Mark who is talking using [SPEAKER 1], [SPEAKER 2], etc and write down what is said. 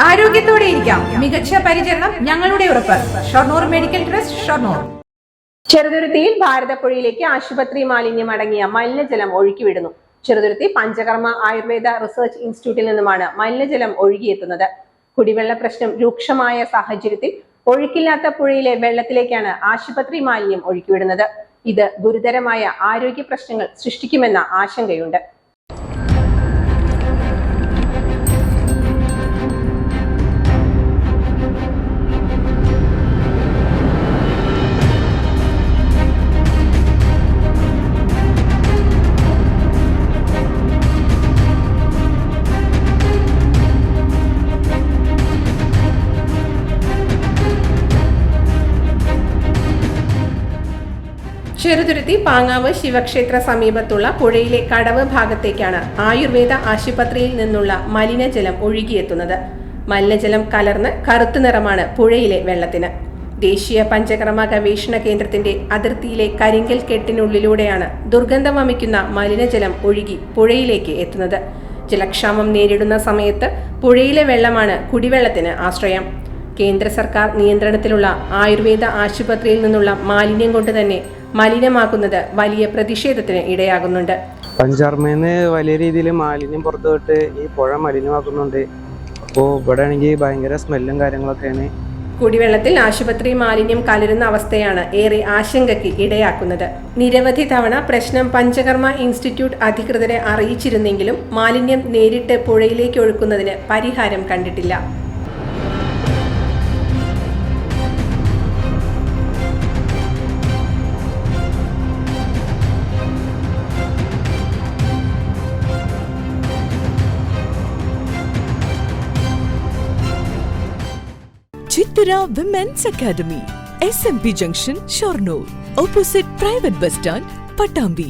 [SPEAKER 1] ആരോഗ്യത്തോടെ ഇരിക്കാം. മികച്ച പരിചരണം ഞങ്ങളുടെ ഉറപ്പ്. Shoranur medical trust, Shoranur.
[SPEAKER 2] ചെറുതുരുത്തിയിൽ ഭാരതപ്പുഴയിലേക്ക് ആശുപത്രി മാലിന്യം അടങ്ങിയ മലിനജലം ഒഴുക്കിവിടുന്നു. ചെറുതുരുത്തി പഞ്ചകർമ്മ ആയുർവേദ റിസർച്ച് ഇൻസ്റ്റിറ്റ്യൂട്ടിൽ നിന്നുമാണ് മലിനജലം ഒഴുകിയെത്തുന്നത്. കുടിവെള്ള പ്രശ്നം രൂക്ഷമായ സാഹചര്യത്തിൽ ഒഴുക്കില്ലാത്ത പുഴയിലെ വെള്ളത്തിലേക്കാണ് ആശുപത്രി മാലിന്യം ഒഴുക്കിവിടുന്നത്. ഇത് ഗുരുതരമായ ആരോഗ്യ പ്രശ്നങ്ങൾ സൃഷ്ടിക്കുമെന്ന ആശങ്കയുണ്ട്.
[SPEAKER 3] ചെറുതുരുത്തി പാങ്ങാവ് ശിവക്ഷേത്ര സമീപത്തുള്ള പുഴയിലെ കടവ് ഭാഗത്തേക്കാണ് ആയുർവേദ ആശുപത്രിയിൽ നിന്നുള്ള മലിനജലം ഒഴുകിയെത്തുന്നത്. മലിനജലം കലർന്ന് കറുത്ത നിറമാണ് പുഴയിലെ വെള്ളത്തിന്. ദേശീയ പഞ്ചകർമ്മ ഗവേഷണ കേന്ദ്രത്തിന്റെ അതിർത്തിയിലെ കരിങ്കൽ കെട്ടിനുള്ളിലൂടെയാണ് ദുർഗന്ധം വമിക്കുന്ന മലിനജലം ഒഴുകി പുഴയിലേക്ക് എത്തുന്നത്. ജലക്ഷാമം നേരിടുന്ന സമയത്ത് പുഴയിലെ വെള്ളമാണ് കുടിവെള്ളത്തിന് ആശ്രയം. കേന്ദ്ര സർക്കാർ നിയന്ത്രണത്തിലുള്ള ആയുർവേദ ആശുപത്രിയിൽ നിന്നുള്ള മാലിന്യം കൊണ്ട് തന്നെ മലിനമാക്കുന്നത് വലിയ പ്രതിഷേധത്തിന് ഇടയാകുന്നുണ്ട്.
[SPEAKER 4] പഞ്ചകർമ്മേന്ന് വലിയ രീതിയിൽ മാലിന്യം പുറത്തുവിട്ട് ഈ പുഴ മലിനമാക്കുന്നുണ്ട്. അപ്പോൾ ഇവിടെ ആണെങ്കിൽ ഭയങ്കര സ്മെല്ലും കാര്യങ്ങളൊക്കെയാണ്.
[SPEAKER 3] കുടിവെള്ളത്തിൽ ആശുപത്രി മാലിന്യം കലരുന്ന അവസ്ഥയാണ് ഏറെ ആശങ്കയ്ക്ക് ഇടയാക്കുന്നത്. നിരവധി തവണ പ്രശ്നം പഞ്ചകർമ്മ ഇൻസ്റ്റിറ്റ്യൂട്ട് അധികൃതരെ അറിയിച്ചിരുന്നെങ്കിലും മാലിന്യം നേരിട്ട് പുഴയിലേക്ക് ഒഴുക്കുന്നതിന് പരിഹാരം കണ്ടിട്ടില്ല.
[SPEAKER 5] Chithara women's academy, SMP junction, Shoranur, opposite private bus stand, Pattambi.